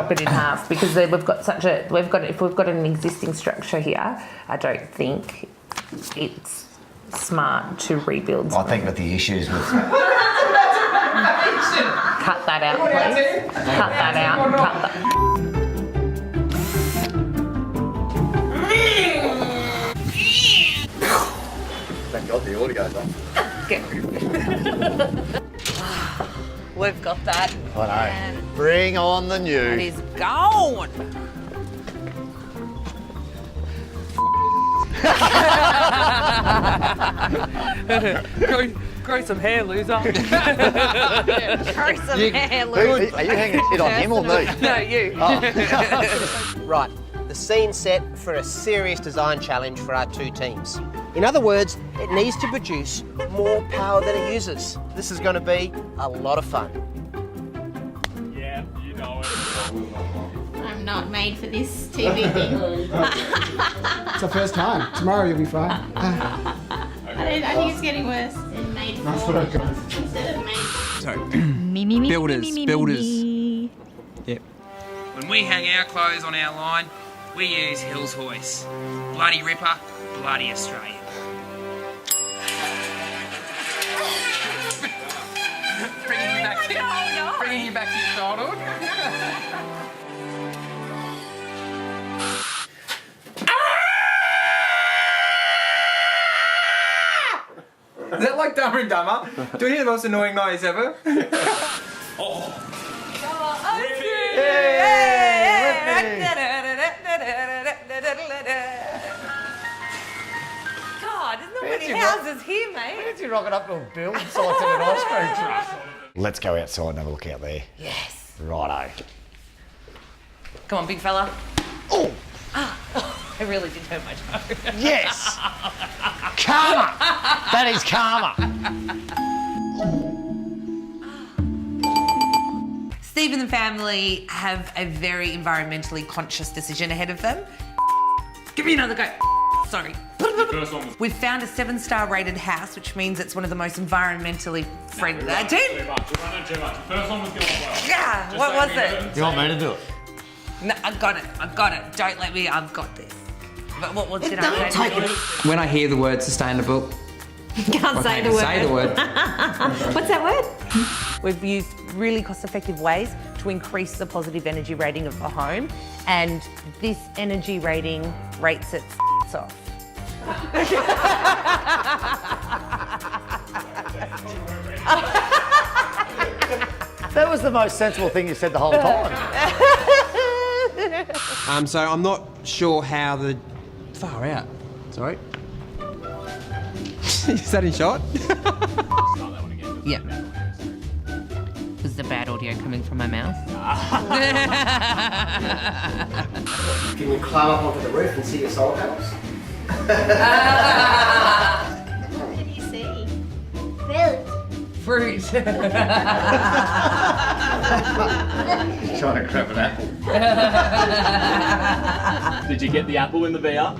chop it in half because if we've got an existing structure here, I don't think it's smart to rebuild. I think with the issues with... Cut that out, please. Cut that out. Cut that. Thank God the audio's off. Get rid of it. We've got that. I know. And bring on the new. It is gone. Grow some hair, loser. Grow some hair, loser. Are you hanging shit on him or me? No, you. Oh. Right, the scene's set for a serious design challenge for our two teams. In other words, it needs to produce more power than it uses. This is going to be a lot of fun. Yeah, you know it. I'm not made for this TV thing. It's our first time. Tomorrow you'll be fine. I think it's getting worse than made for. Instead of made. So, builders. Yep. When we hang our clothes on our line, we use Hills Hoist. Bloody Ripper, bloody Australian. Bringing you back to your childhood. Is that like Dumber and Dumber? Do you hear the most annoying noise ever? God, there's not many houses here, mate. Why did you rock it up to a build site to an ice cream truck? Let's go outside and have a look out there. Yes. Righto. Come on, big fella. Oh! I really did hurt my toe. Yes! Karma! That is karma. Steve and the family have a very environmentally conscious decision ahead of them. Give me another go. Sorry. We've found a 7-star rated house, which means it's one of the most environmentally friendly. Too much. We're running too much. The first one was going well. Yeah, Just what don't was get it? Do you want me to do it? No, I've got it. Don't let me, I've got this. But what did I Don't say? take it. When I hear the word sustainable, Can't say the word. say the word. What's that word? We've used really cost-effective ways to increase the positive energy rating of the home, and this energy rating rates it off. That was the most sensible thing you said the whole time. So I'm not sure how the... Far out. Sorry. Is that in shot? Yeah. Was the bad audio coming from my mouth? Can you climb up onto the roof and see your solar panels? What did you see? Fruit. Fruit. Trying to grab an apple. Did you get the apple in the VR?